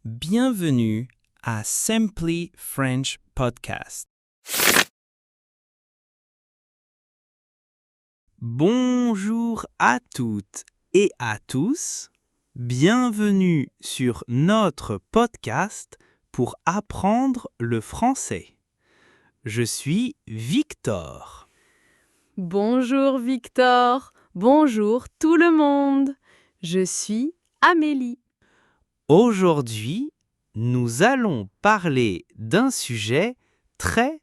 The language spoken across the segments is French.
Bienvenue à Simply French Podcast. Bonjour à toutes et à tous. Bienvenue sur notre podcast pour apprendre le français. Je suis Victor. Bonjour Victor, bonjour tout le monde. Je suis Amélie. Aujourd'hui, nous allons parler d'un sujet très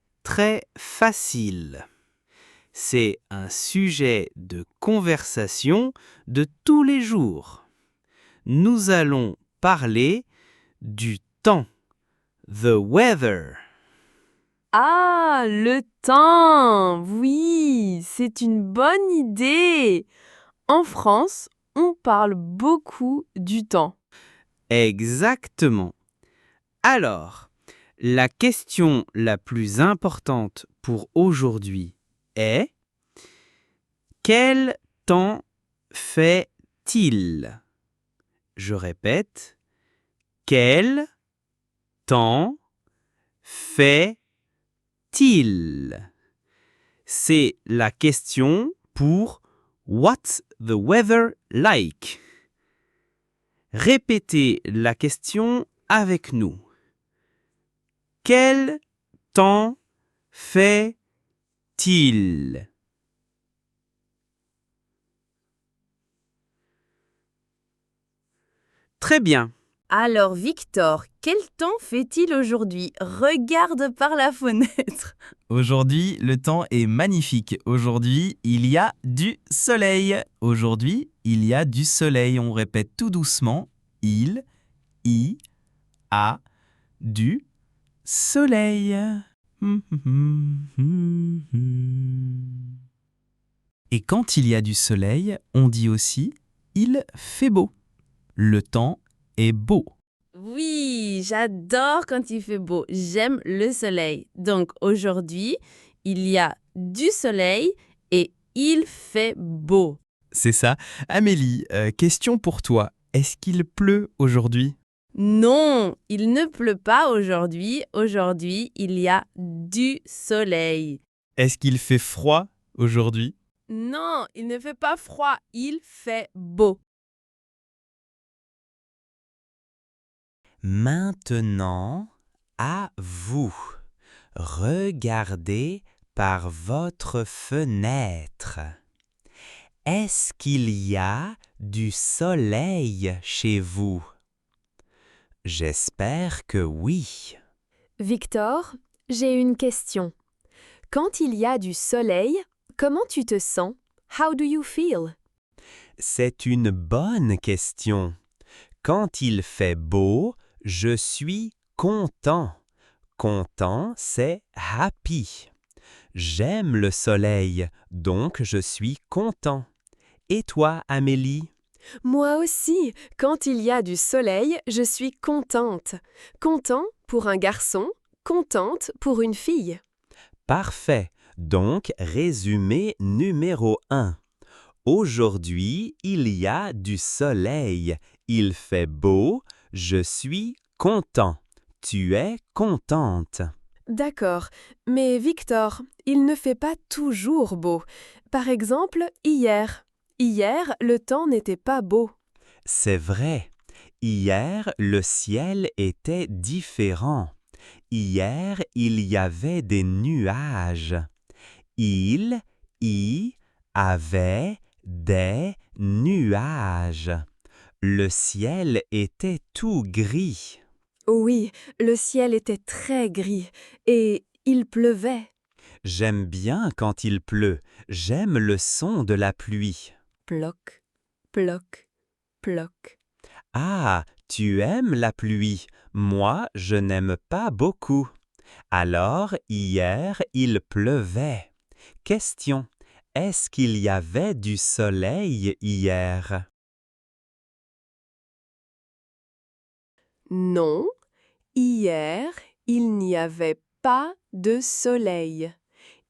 facile. C'est un sujet de conversation de tous les jours. Nous allons parler du temps, the weather. Ah, le temps. Oui, c'est une bonne idée. En France, on parle beaucoup du temps. Exactement. Alors, la question la plus importante pour aujourd'hui est: quel temps fait-il? Je répète, quel temps fait-il? C'est la question pour What's the weather like? Répétez la question avec nous. Quel temps fait-il? Très bien. Alors Victor, quel temps fait-il aujourd'hui? Regarde par la fenêtre. Aujourd'hui, le temps est magnifique. Aujourd'hui, il y a du soleil. Aujourd'hui, il y a du soleil. On répète tout doucement. Il y a du soleil. Et quand il y a du soleil, on dit aussi il fait beau. Le temps est beau. Oui, j'adore quand il fait beau. J'aime le soleil. Donc aujourd'hui, il y a du soleil et il fait beau. C'est ça. Amélie, question pour toi. Est-ce qu'il pleut aujourd'hui ? Non, il ne pleut pas aujourd'hui. Aujourd'hui, il y a du soleil. Est-ce qu'il fait froid aujourd'hui ? Non, il ne fait pas froid. Il fait beau. Maintenant, à vous. Regardez par votre fenêtre. Est-ce qu'il y a du soleil chez vous? J'espère que oui. Victor, j'ai une question. Quand il y a du soleil, comment tu te sens? How do you feel? C'est une bonne question. Quand il fait beau, je suis content. Content, c'est happy. J'aime le soleil, donc je suis content. Et toi, Amélie? Moi aussi, quand il y a du soleil, je suis contente. Content pour un garçon, contente pour une fille. Parfait. Donc, résumé numéro 1. Aujourd'hui, il y a du soleil. Il fait beau. Je suis content. Tu es contente. D'accord, mais Victor, il ne fait pas toujours beau. Par exemple, hier. Hier, le temps n'était pas beau. C'est vrai. Hier, le ciel était différent. Hier, il y avait des nuages. Il y avait des nuages. Le ciel était tout gris. Oui, le ciel était très gris et il pleuvait. J'aime bien quand il pleut. J'aime le son de la pluie. Ploc, ploc, ploc. Ah, tu aimes la pluie. Moi, je n'aime pas beaucoup. Alors, hier, il pleuvait. Question. Est-ce qu'il y avait du soleil hier? Non, hier, il n'y avait pas de soleil.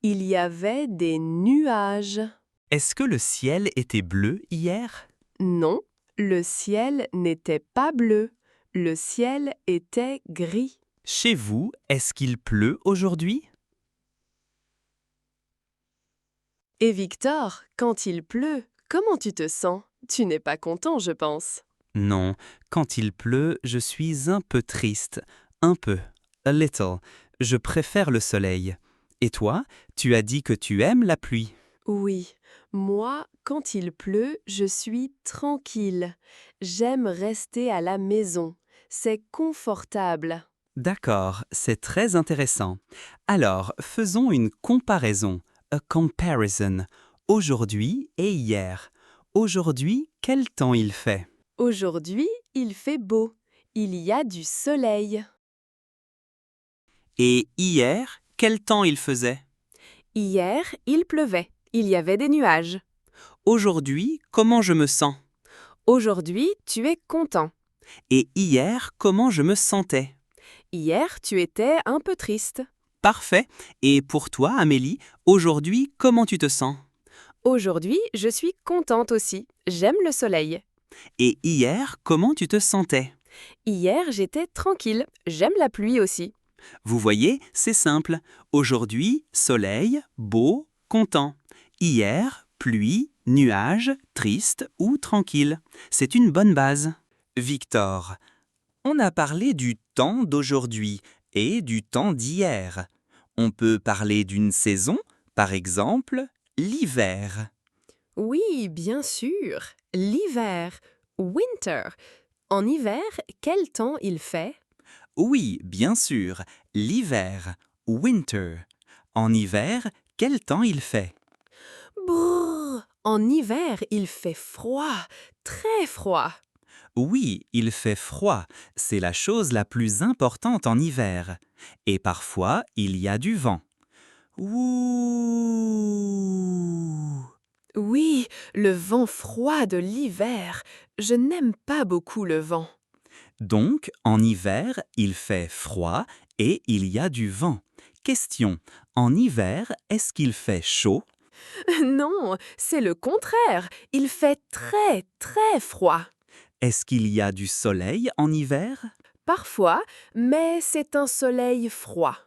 Il y avait des nuages. Est-ce que le ciel était bleu hier ? Non, le ciel n'était pas bleu, Le ciel était gris. Chez vous, est-ce qu'il pleut aujourd'hui? Et Victor, quand il pleut, comment tu te sens? Tu n'es pas content, je pense. Non, quand il pleut, je suis un peu triste. Un peu. A little. Je préfère le soleil. Et toi, tu as dit que tu aimes la pluie. Oui, moi, quand il pleut, je suis tranquille. J'aime rester à la maison. C'est confortable. D'accord, c'est très intéressant. Alors, faisons une comparaison. A comparison. Aujourd'hui et hier. Aujourd'hui, quel temps il fait? Aujourd'hui, il fait beau. Il y a du soleil. Et hier, quel temps il faisait? Hier, il pleuvait. Il y avait des nuages. Aujourd'hui, comment je me sens? Aujourd'hui, tu es content. Et hier, comment je me sentais? Hier, tu étais un peu triste. Parfait. Et pour toi, Amélie, aujourd'hui, comment tu te sens? Aujourd'hui, je suis contente aussi. J'aime le soleil. Et hier, comment tu te sentais? Hier, j'étais tranquille. J'aime la pluie aussi. Vous voyez, c'est simple. Aujourd'hui, soleil, beau, content. Hier, pluie, nuage, triste ou tranquille. C'est une bonne base. Victor, on a parlé du temps d'aujourd'hui et du temps d'hier. On peut parler d'une saison, par exemple, l'hiver. Oui, bien sûr. L'hiver. Winter. En hiver, quel temps il fait? Oui, bien sûr, l'hiver, winter. En hiver, quel temps il fait? Brrr. En hiver, il fait froid. Très froid. Oui, il fait froid, c'est la chose la plus importante en hiver. Et parfois, il y a du vent. Ouh! Oui, le vent froid de l'hiver. Je n'aime pas beaucoup le vent. Donc, en hiver, il fait froid et il y a du vent. Question, en hiver, est-ce qu'il fait chaud? Non, c'est le contraire. Il fait très, très froid. Est-ce qu'il y a du soleil en hiver? Parfois, mais c'est un soleil froid.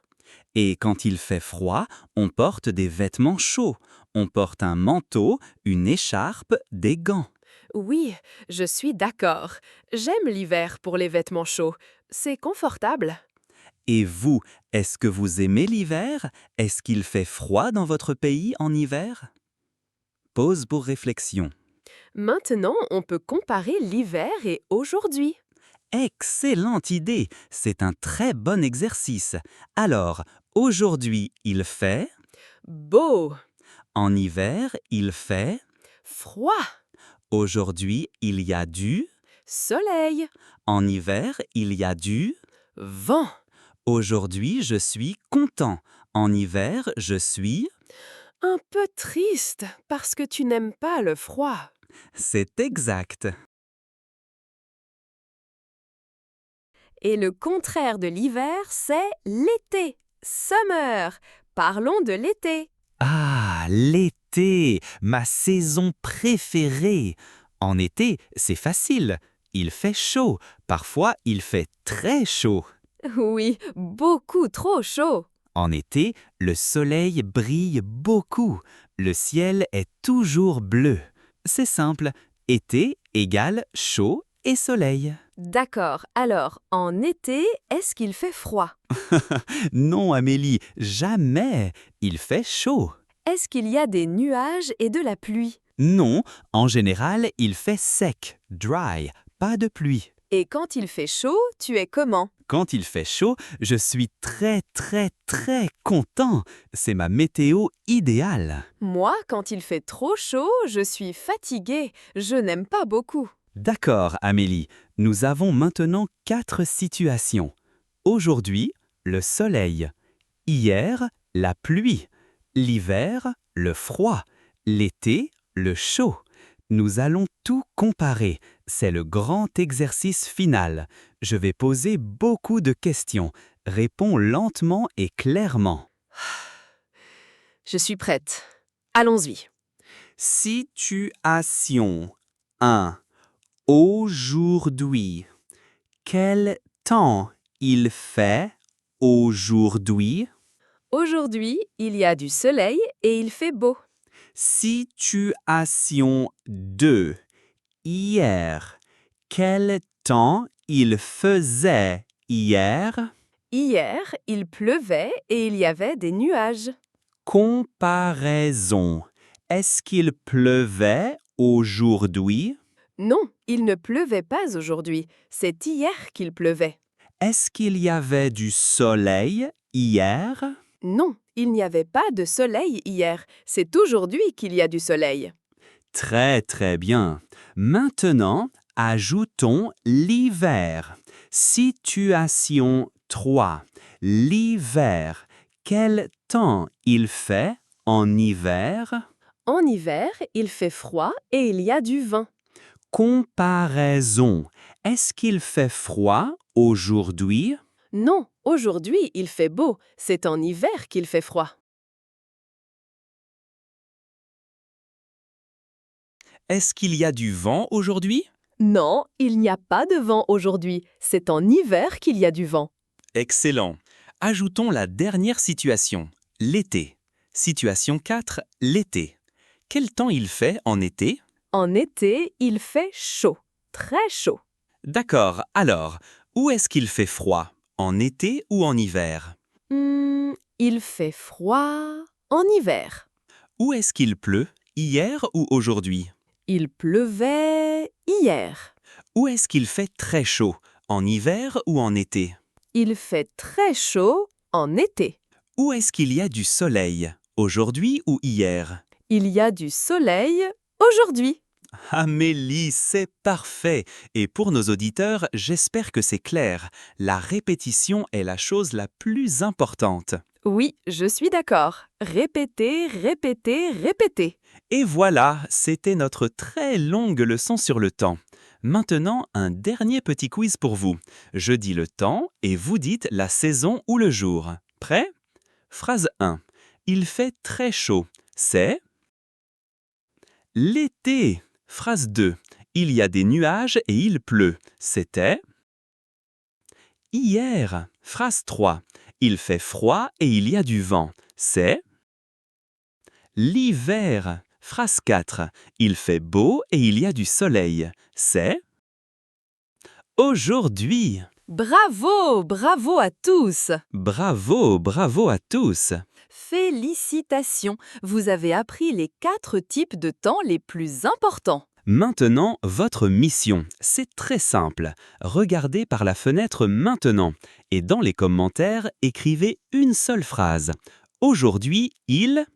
Et quand il fait froid, on porte des vêtements chauds. On porte un manteau, une écharpe, des gants. Oui, je suis d'accord. J'aime l'hiver pour les vêtements chauds. C'est confortable. Et vous, est-ce que vous aimez l'hiver? Est-ce qu'il fait froid dans votre pays en hiver? Pause pour réflexion. Maintenant, on peut comparer l'hiver et aujourd'hui. Excellente idée! C'est un très bon exercice. Alors, aujourd'hui, il fait... Beau, En hiver, il fait... froid, Aujourd'hui, il y a du... soleil, En hiver, il y a du... vent. Aujourd'hui, je suis content. En hiver, je suis... Un peu triste parce que tu n'aimes pas le froid. C'est exact. Et le contraire de l'hiver, c'est l'été. Summer. Parlons de l'été. Ah, l'été, ma saison préférée. En été, c'est facile. Il fait chaud. Parfois, il fait très chaud. Oui, beaucoup trop chaud. En été, le soleil brille beaucoup. Le ciel est toujours bleu. C'est simple. Été égale chaud et soleil. D'accord, alors en été, est-ce qu'il fait froid? Non, Amélie, jamais. Il fait chaud. Est-ce qu'il y a des nuages et de la pluie? Non, en général, il fait sec, dry, pas de pluie. Et quand il fait chaud, tu es comment? Quand il fait chaud, je suis très content. C'est ma météo idéale. Moi, quand il fait trop chaud, je suis fatiguée. Je n'aime pas beaucoup. D'accord, Amélie. Nous avons maintenant 4 situations. Aujourd'hui, le soleil. Hier, la pluie. L'hiver, le froid. L'été, le chaud. Nous allons tout comparer. C'est le grand exercice final. Je vais poser beaucoup de questions. Réponds lentement et clairement. Je suis prête. Allons-y. Situation 1. Aujourd'hui. Quel temps il fait aujourd'hui? Aujourd'hui, il y a du soleil et il fait beau. Situation 2. Hier. Quel temps il faisait hier? Hier, il pleuvait et il y avait des nuages. Comparaison. Est-ce qu'il pleuvait aujourd'hui? Non, il ne pleuvait pas aujourd'hui. C'est hier qu'il pleuvait. Est-ce qu'il y avait du soleil hier? Non, il n'y avait pas de soleil hier. C'est aujourd'hui qu'il y a du soleil. Très très bien. Maintenant, ajoutons l'hiver. Situation 3. L'hiver. Quel temps il fait en hiver? En hiver, il fait froid et il y a du vent. Comparaison. Est-ce qu'il fait froid aujourd'hui? Non, aujourd'hui, il fait beau. C'est en hiver qu'il fait froid. Est-ce qu'il y a du vent aujourd'hui? Non, il n'y a pas de vent aujourd'hui. C'est en hiver qu'il y a du vent. Excellent. Ajoutons la dernière situation, l'été. Situation 4, l'été. Quel temps il fait en été? En été, il fait chaud. Très chaud. D'accord, alors, où est-ce qu'il fait froid? En été ou en hiver? Il fait froid en hiver. Où est-ce qu'il pleut? Hier ou aujourd'hui? Il pleuvait hier. Où est-ce qu'il fait très chaud? En hiver ou en été? Il fait très chaud en été. Où est-ce qu'il y a du soleil? Aujourd'hui ou hier? Il y a du soleil aujourd'hui. Amélie, c'est parfait. Et pour nos auditeurs, j'espère que c'est clair. La répétition est la chose la plus importante. Oui, je suis d'accord. Répétez, répétez, répétez. Et voilà, c'était notre très longue leçon sur le temps. Maintenant, un dernier petit quiz pour vous. Je dis le temps et vous dites la saison ou le jour. Prêt? Phrase 1. Il fait très chaud. C'est l'été. Phrase 2. Il y a des nuages et il pleut. C'était hier. Phrase 3. Il fait froid et il y a du vent. C'est l'hiver. Phrase 4. Il fait beau et il y a du soleil. C'est aujourd'hui. Bravo, bravo à tous. Bravo, bravo à tous. Félicitations, vous avez appris les 4 types de temps les plus importants. Maintenant, votre mission, c'est très simple. Regardez par la fenêtre maintenant et dans les commentaires, écrivez une seule phrase. Aujourd'hui, il...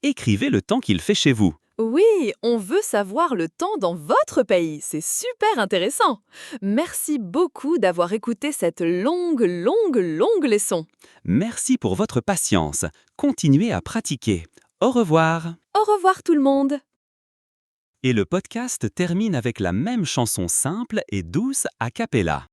Écrivez le temps qu'il fait chez vous. Oui, on veut savoir le temps dans votre pays. C'est super intéressant. Merci beaucoup d'avoir écouté cette longue leçon. Merci pour votre patience. Continuez à pratiquer. Au revoir. Au revoir tout le monde. Et le podcast termine avec la même chanson simple et douce a cappella.